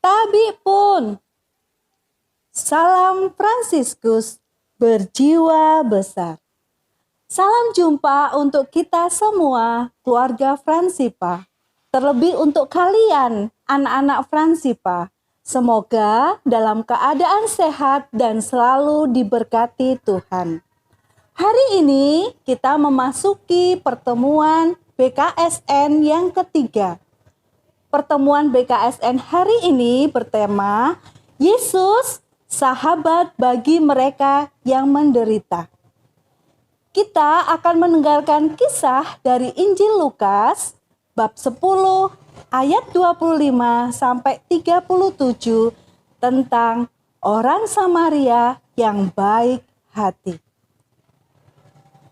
Tabi pun. Salam Fransiskus berjiwa besar. Salam jumpa untuk kita semua, keluarga Fransipa. Terlebih untuk kalian, anak-anak Fransipa. Semoga dalam keadaan sehat dan selalu diberkati Tuhan. Hari ini kita memasuki pertemuan BKSN yang ketiga. Pertemuan BKSN hari ini bertema Yesus, sahabat bagi mereka yang menderita. Kita akan mendengarkan kisah dari Injil Lukas bab 10 ayat 25 sampai 37 tentang orang Samaria yang baik hati.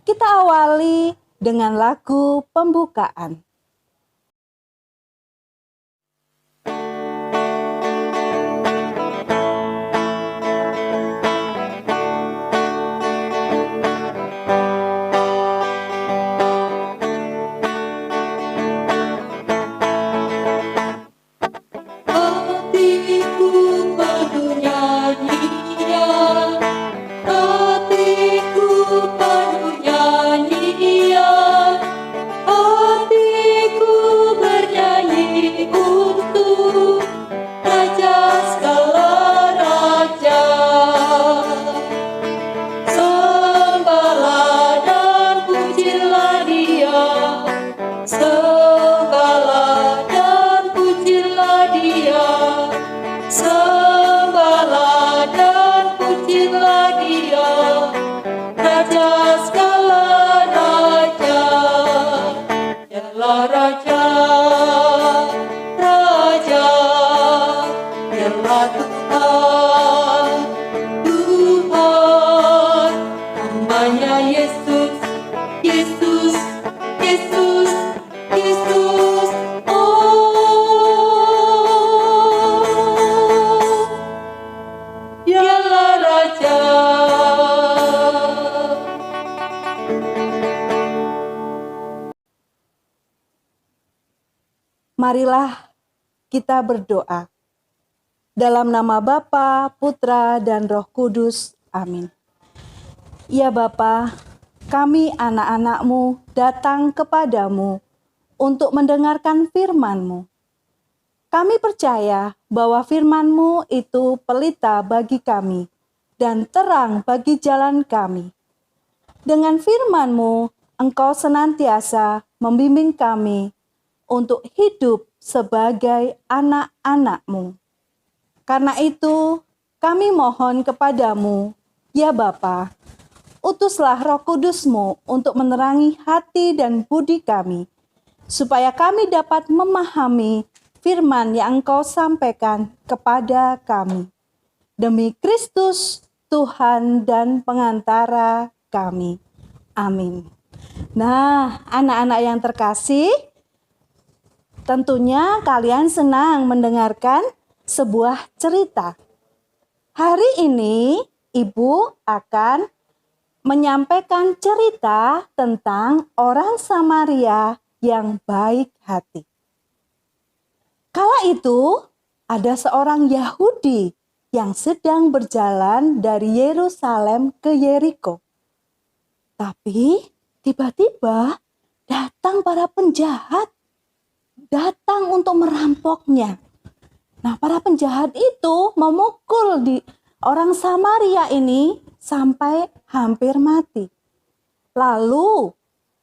Kita awali dengan lagu pembukaan. Marilah kita berdoa. Dalam nama Bapa, Putra, dan Roh Kudus. Amin. Ya Bapa, kami anak-anak-Mu datang kepadamu untuk mendengarkan firman-Mu. Kami percaya bahwa firman-Mu itu pelita bagi kami dan terang bagi jalan kami. Dengan firman-Mu, Engkau senantiasa membimbing kami untuk hidup sebagai anak-anak-Mu. Karena itu, kami mohon kepadamu, ya Bapa, utuslah Roh Kudus-Mu untuk menerangi hati dan budi kami, supaya kami dapat memahami firman yang Engkau sampaikan kepada kami. Demi Kristus, Tuhan dan pengantara kami. Amin. Nah, anak-anak yang terkasih, tentunya kalian senang mendengarkan sebuah cerita. Hari ini Ibu akan menyampaikan cerita tentang orang Samaria yang baik hati. Kala itu ada seorang Yahudi yang sedang berjalan dari Yerusalem ke Yeriko. Tapi tiba-tiba datang para penjahat. Datang untuk merampoknya. Nah, para penjahat itu memukul di orang Samaria ini sampai hampir mati. Lalu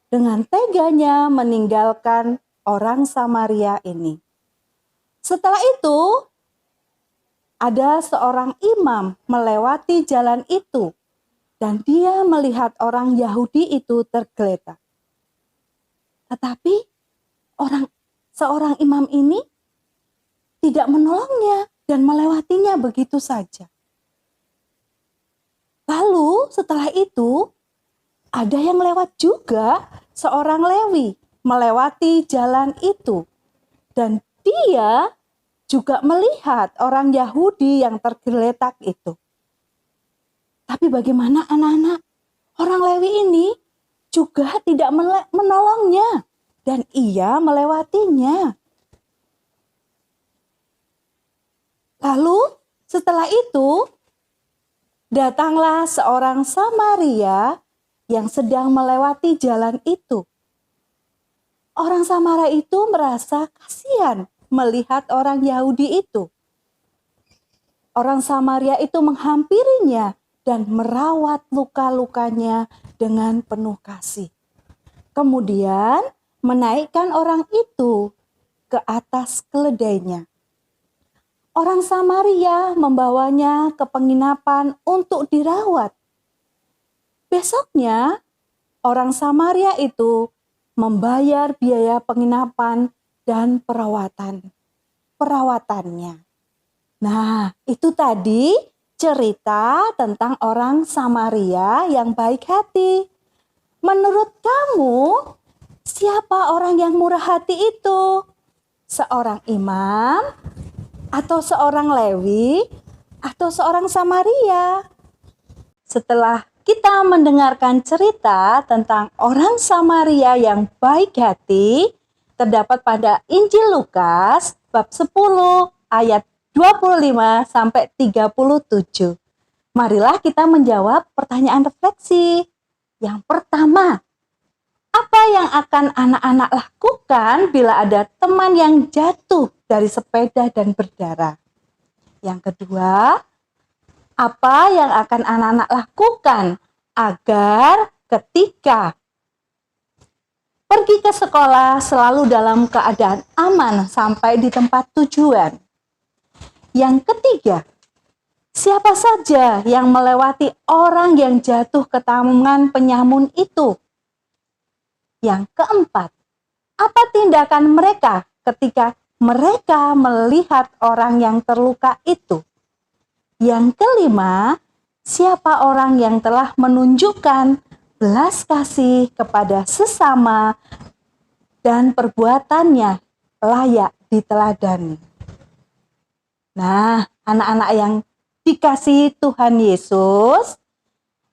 dengan teganya meninggalkan orang Samaria ini. Setelah itu, ada seorang imam melewati jalan itu dan dia melihat orang Yahudi itu tergeletak. Tetapi seorang imam ini tidak menolongnya dan melewatinya begitu saja. Lalu setelah itu ada yang lewat juga, seorang Lewi melewati jalan itu. Dan dia juga melihat orang Yahudi yang tergeletak itu. Tapi bagaimana anak-anak? Orang Lewi ini juga tidak menolongnya. Dan ia melewatinya. Lalu setelah itu, datanglah seorang Samaria yang sedang melewati jalan itu. Orang Samaria itu merasa kasihan melihat orang Yahudi itu. Orang Samaria itu menghampirinya dan merawat luka-lukanya dengan penuh kasih. Kemudian menaikkan orang itu ke atas keledainya. Orang Samaria membawanya ke penginapan untuk dirawat. Besoknya, orang Samaria itu membayar biaya penginapan dan perawatannya. Nah, itu tadi cerita tentang orang Samaria yang baik hati. Menurut kamu, siapa orang yang murah hati itu? Seorang imam, atau seorang Lewi, atau seorang Samaria? Setelah kita mendengarkan cerita tentang orang Samaria yang baik hati, terdapat pada Injil Lukas bab 10 ayat 25 sampai 37. Marilah kita menjawab pertanyaan refleksi. Yang pertama, apa yang akan anak-anak lakukan bila ada teman yang jatuh dari sepeda dan berdarah? Yang kedua, apa yang akan anak-anak lakukan agar ketika pergi ke sekolah selalu dalam keadaan aman sampai di tempat tujuan? Yang ketiga, siapa saja yang melewati orang yang jatuh ke tangan penyamun itu? Yang keempat, apa tindakan mereka ketika mereka melihat orang yang terluka itu? Yang kelima, siapa orang yang telah menunjukkan belas kasih kepada sesama dan perbuatannya layak diteladani? Nah, anak-anak yang dikasihi Tuhan Yesus,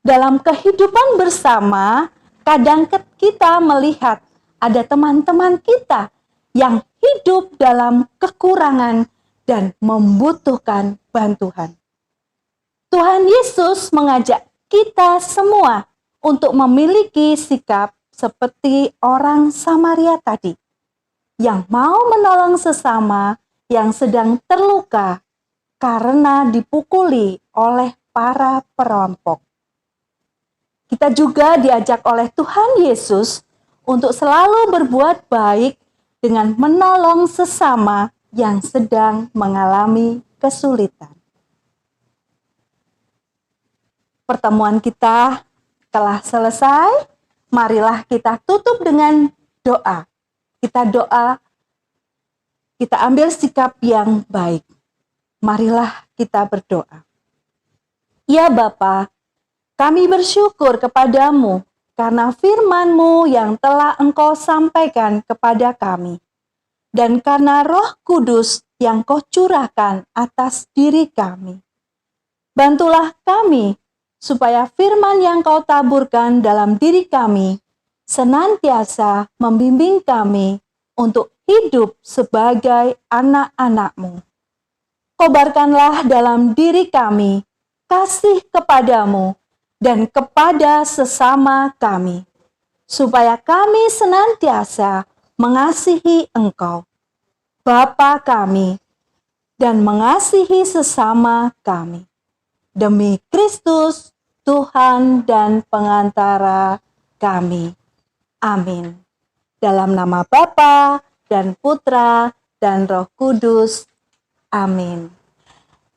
dalam kehidupan bersama, kadang kita melihat ada teman-teman kita yang hidup dalam kekurangan dan membutuhkan bantuan. Tuhan Yesus mengajak kita semua untuk memiliki sikap seperti orang Samaria tadi, yang mau menolong sesama yang sedang terluka karena dipukuli oleh para perampok. Kita juga diajak oleh Tuhan Yesus untuk selalu berbuat baik dengan menolong sesama yang sedang mengalami kesulitan. Pertemuan kita telah selesai. Marilah kita tutup dengan doa. Kita ambil sikap yang baik. Marilah kita berdoa. Ya Bapa, kami bersyukur kepadamu karena firman-Mu yang telah Engkau sampaikan kepada kami, dan karena Roh Kudus yang Kau curahkan atas diri kami. Bantulah kami supaya firman yang Kau taburkan dalam diri kami senantiasa membimbing kami untuk hidup sebagai anak-anak-Mu. Kobarkanlah dalam diri kami kasih kepadamu dan kepada sesama kami, supaya kami senantiasa mengasihi Engkau, Bapa kami, dan mengasihi sesama kami. Demi Kristus, Tuhan dan pengantara kami. Amin. Dalam nama Bapa dan Putra dan Roh Kudus. Amin.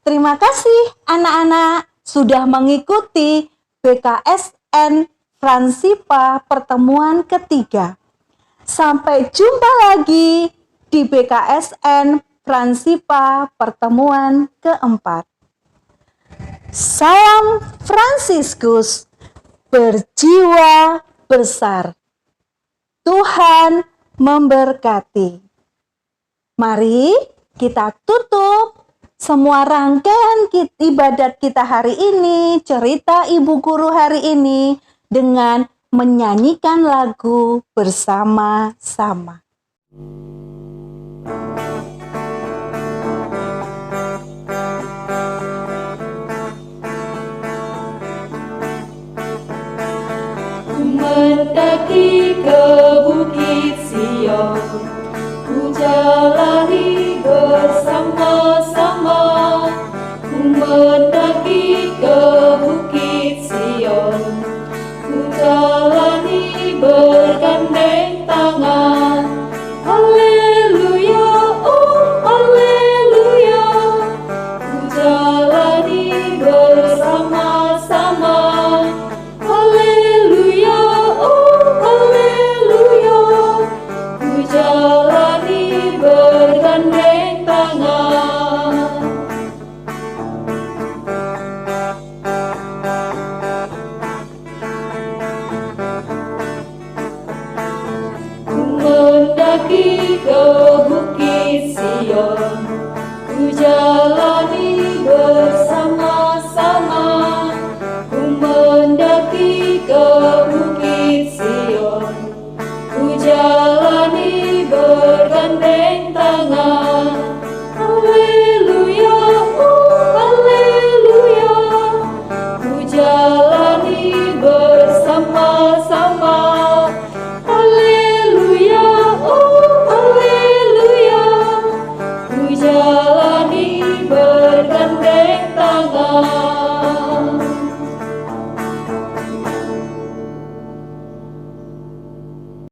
Terima kasih anak-anak sudah mengikuti BKSN Fransipa pertemuan ketiga. Sampai jumpa lagi di BKSN Fransipa pertemuan keempat. Salam Fransiskus, berjiwa besar. Tuhan memberkati. Mari kita tutup semua rangkaian ibadat kita hari ini, cerita Ibu Guru hari ini, dengan menyanyikan lagu bersama-sama. mendaki ke Bukit Sion, ku jalani bersama-sama. Ku mendaki ke Bukit Sion, ku jalani bergandeng tangan. Haleluya, oh haleluya, ku jalani bersama-sama. Haleluya, oh haleluya, ku jalani bergandeng tangan. Ku mendaki ke Bukit Sion, ku jalani bersama-sama. Ku mendaki ke Bukit Sion, ku jalani bergandeng tangan. Haleluya, oh haleluya, ku jalani bersama-sama. Haleluya, oh haleluya, ku jalani bergandeng tangan.